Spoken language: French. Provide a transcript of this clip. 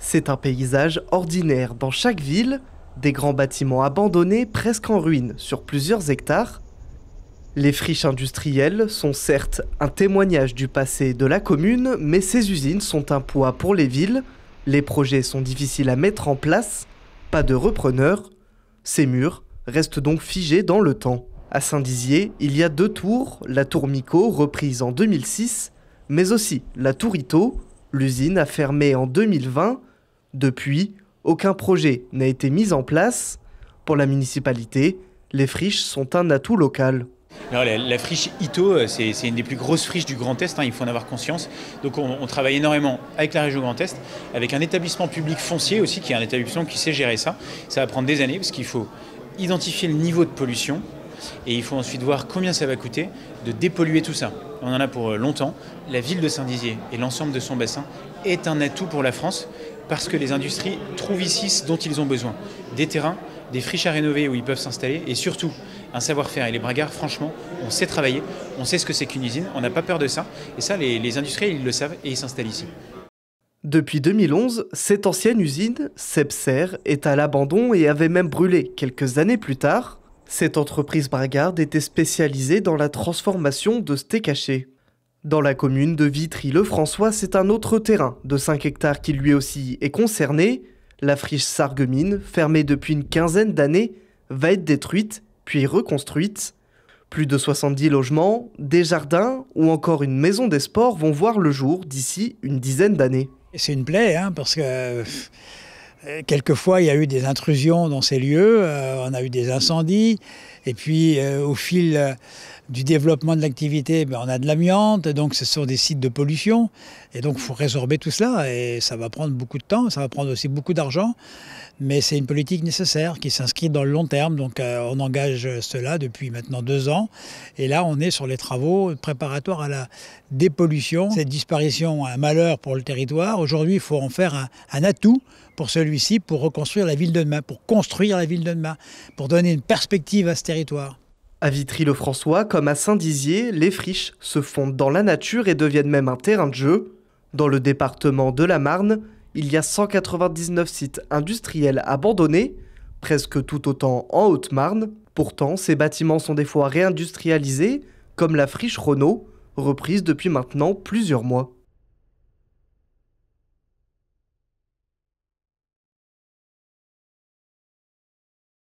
C'est un paysage ordinaire dans chaque ville, des grands bâtiments abandonnés presque en ruine sur plusieurs hectares. Les friches industrielles sont certes un témoignage du passé de la commune, mais ces usines sont un poids pour les villes. Les projets sont difficiles à mettre en place, pas de repreneurs. Ces murs restent donc figés dans le temps. À Saint-Dizier, il y a 2 tours, la tour Micot, reprise en 2006, mais aussi la tour Ito. L'usine a fermé en 2020. Depuis, aucun projet n'a été mis en place. Pour la municipalité, les friches sont un atout local. Alors, la friche Ito, c'est une des plus grosses friches du Grand Est, il faut en avoir conscience. Donc on travaille énormément avec la région Grand Est, avec un établissement public foncier aussi, qui est un établissement qui sait gérer ça. Ça va prendre des années parce qu'il faut identifier le niveau de pollution et il faut ensuite voir combien ça va coûter de dépolluer tout ça. On en a pour longtemps. La ville de Saint-Dizier et l'ensemble de son bassin est un atout pour la France parce que les industries trouvent ici ce dont ils ont besoin. Des terrains, des friches à rénover où ils peuvent s'installer et surtout un savoir-faire. Et les Bragards, franchement, on sait travailler, on sait ce que c'est qu'une usine, on n'a pas peur de ça. Et ça, les industriels, ils le savent et ils s'installent ici. Depuis 2011, cette ancienne usine, Sebser, est à l'abandon et avait même brûlé quelques années plus tard. Cette entreprise bragarde était spécialisée dans la transformation de steak haché. Dans la commune de Vitry-le-François, c'est un autre terrain de 5 hectares qui lui aussi est concerné. La friche Sarreguemines, fermée depuis une quinzaine d'années, va être détruite puis reconstruite. Plus de 70 logements, des jardins ou encore une maison des sports vont voir le jour d'ici une dizaine d'années. C'est une plaie, parce que quelquefois il y a eu des intrusions dans ces lieux, on a eu des incendies, et puis au fil du développement de l'activité, on a de l'amiante, donc ce sont des sites de pollution, et donc il faut résorber tout cela, et ça va prendre beaucoup de temps, ça va prendre aussi beaucoup d'argent, mais c'est une politique nécessaire qui s'inscrit dans le long terme, donc on engage cela depuis maintenant 2 ans, et là on est sur les travaux préparatoires à la dépollution. Cette disparition est un malheur pour le territoire, aujourd'hui il faut en faire un atout pour celui-ci, pour reconstruire la ville de demain, pour construire la ville de demain, pour donner une perspective à ce territoire. À Vitry-le-François, comme à Saint-Dizier, les friches se fondent dans la nature et deviennent même un terrain de jeu. Dans le département de la Marne, il y a 199 sites industriels abandonnés, presque tout autant en Haute-Marne. Pourtant, ces bâtiments sont des fois réindustrialisés, comme la friche Renault, reprise depuis maintenant plusieurs mois.